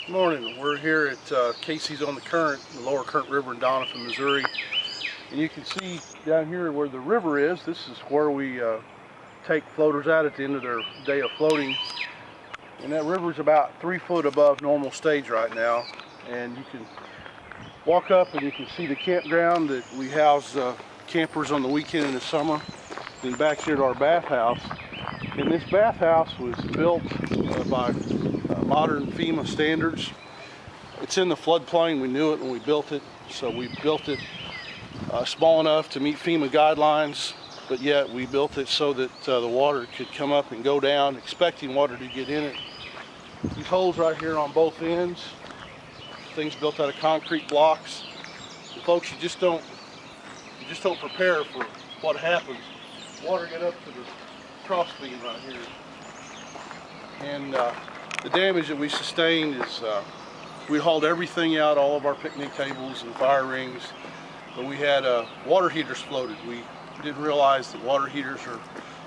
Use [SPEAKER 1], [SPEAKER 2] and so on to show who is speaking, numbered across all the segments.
[SPEAKER 1] Morning. We're here at Casey's on the Current, the Lower Current River in Doniphan, Missouri. And you can see down here where the river is, this is where we take floaters out at the end of their day of floating. And that river is about 3 foot above normal stage right now. And you can walk up and you can see the campground that we house campers on the weekend in the summer. Then back here to our bathhouse. And this bathhouse was built by modern FEMA standards. It's in the floodplain. We knew it when we built it, so we built it small enough to meet FEMA guidelines, but yet we built it so that the water could come up and go down, expecting water to get in it. These holes right here on both ends, things built out of concrete blocks. And folks, you just don't prepare for what happens. Water get up to the cross beam right here, and the damage that we sustained is we hauled everything out, all of our picnic tables and fire rings, but we had water heaters floated. We didn't realize that water heaters are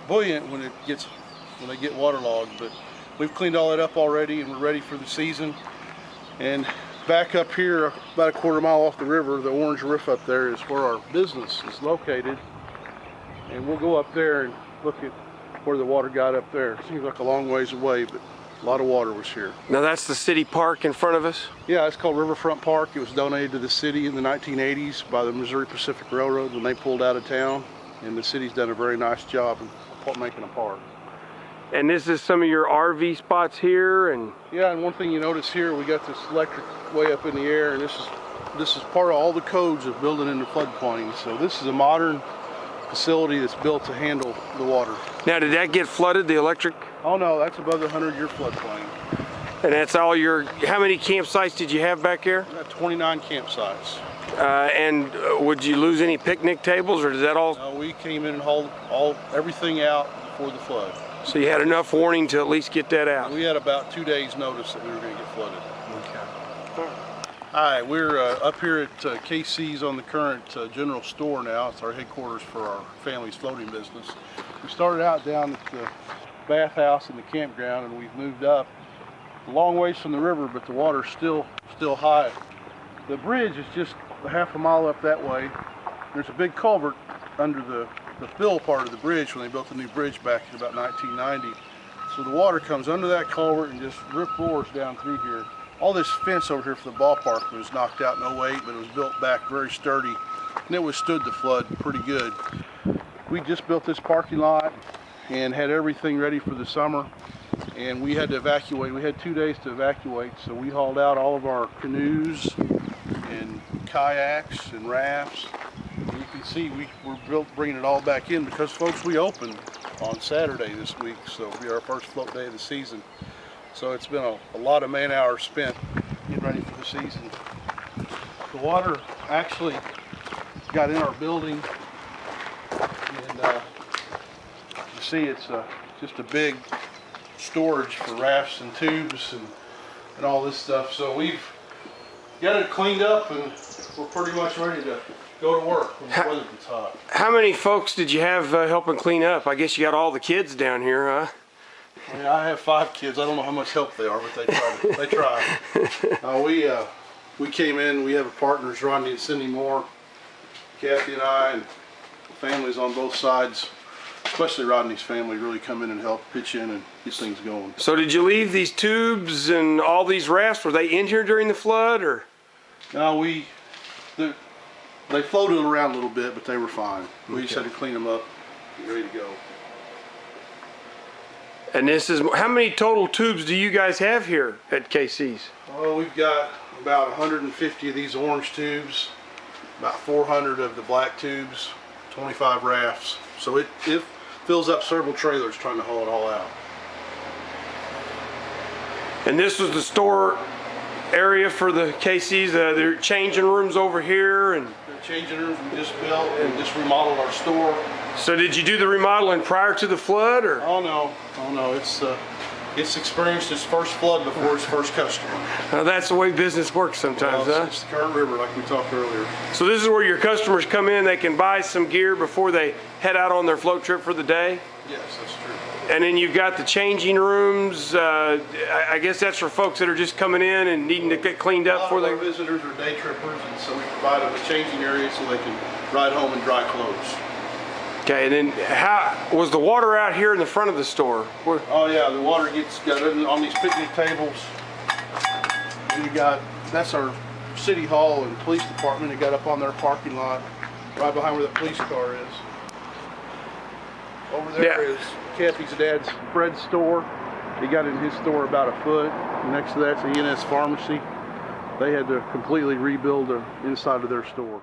[SPEAKER 1] buoyant when they get waterlogged, but we've cleaned all that up already and we're ready for the season. And back up here, about a quarter mile off the river, the orange roof up there is where our business is located, and we'll go up there and look at where the water got up there. Seems like a long ways away, but a lot of water was here.
[SPEAKER 2] Now that's the city park in front of us?
[SPEAKER 1] Yeah, it's called Riverfront Park. It was donated to the city in the 1980s by the Missouri Pacific Railroad when they pulled out of town, and the city's done a very nice job in making a park.
[SPEAKER 2] And this is some of your RV spots here, and
[SPEAKER 1] yeah, and one thing you notice here, we got this electric way up in the air, and this is part of all the codes of building in the floodplain. So this is a modern facility that's built to handle the water.
[SPEAKER 2] Now, did that get flooded, the electric?
[SPEAKER 1] Oh no, that's above the 100-year floodplain.
[SPEAKER 2] And that's all your, how many campsites did you have back here?
[SPEAKER 1] We got 29 campsites.
[SPEAKER 2] And would you lose any picnic tables, or does that all?
[SPEAKER 1] No, we came in and hauled everything out before the flood.
[SPEAKER 2] So you had enough warning to at least get that out?
[SPEAKER 1] We had about 2 days notice that we were going to get flooded.
[SPEAKER 2] Okay.
[SPEAKER 1] Hi, we're up here at KC's on the Current General Store now. It's our headquarters for our family's floating business. We started out down at the bathhouse in the campground, and we've moved up a long ways from the river, but the water's still high. The bridge is just a half a mile up that way. There's a big culvert under the fill part of the bridge when they built the new bridge back in about 1990. So the water comes under that culvert and just roars down through here. All this fence over here for the ballpark was knocked out in 08, but it was built back very sturdy, and it withstood the flood pretty good. We just built this parking lot and had everything ready for the summer, and we had to evacuate. We had 2 days to evacuate, so we hauled out all of our canoes and kayaks and rafts. And you can see we're bringing it all back in because, folks, we opened on Saturday this week, so it'll be our first float day of the season. So it's been a lot of man hours spent getting ready for the season. The water actually got in our building, and you see it's just a big storage for rafts and tubes and all this stuff. So we've got it cleaned up, and we're pretty much ready to go to work when the weather gets hot.
[SPEAKER 2] How many folks did you have helping clean up? I guess you got all the kids down here, huh?
[SPEAKER 1] Yeah, I have 5 kids. I don't know how much help they are, but they try. We came in. We have partners, Rodney and Cindy Moore, Kathy and I, and families on both sides. Especially Rodney's family really come in and help pitch in and get things going.
[SPEAKER 2] So did you leave these tubes and all these rafts? Were they in here during the flood, or?
[SPEAKER 1] No, they floated around a little bit, but they were fine. We just had to clean them up, get ready to go.
[SPEAKER 2] And this is, how many total tubes do you guys have here at KC's?
[SPEAKER 1] Oh, we've got about 150 of these orange tubes, about 400 of the black tubes, 25 rafts. So it fills up several trailers trying to haul it all out.
[SPEAKER 2] And this was the store area for the KC's, they're changing rooms over here, and
[SPEAKER 1] the changing rooms we just built and just remodeled our store.
[SPEAKER 2] So did you do the remodeling prior to the flood, or?
[SPEAKER 1] Oh no, it's experienced its first flood before its first customer.
[SPEAKER 2] That's the way business works sometimes, huh?
[SPEAKER 1] It's the Current River, like we talked earlier.
[SPEAKER 2] So this is where your customers come in, they can buy some gear before they head out on their float trip for the day?
[SPEAKER 1] Yes, that's true.
[SPEAKER 2] And then you've got the changing rooms. I guess that's for folks that are just coming in and needing to get cleaned up before
[SPEAKER 1] A lot
[SPEAKER 2] they.
[SPEAKER 1] of our visitors are day trippers, and so we provide them a changing area so they can ride home in dry clothes.
[SPEAKER 2] Okay, and then how was the water out here in the front of the store? Where,
[SPEAKER 1] Oh yeah, the water gets got in on these picnic tables. And you got, that's our city hall and police department. They got up on their parking lot, right behind where the police car is. Over there is Kathy's dad's Fred's store. He got in his store about a foot. Next to that's the ENS pharmacy. They had to completely rebuild the inside of their store.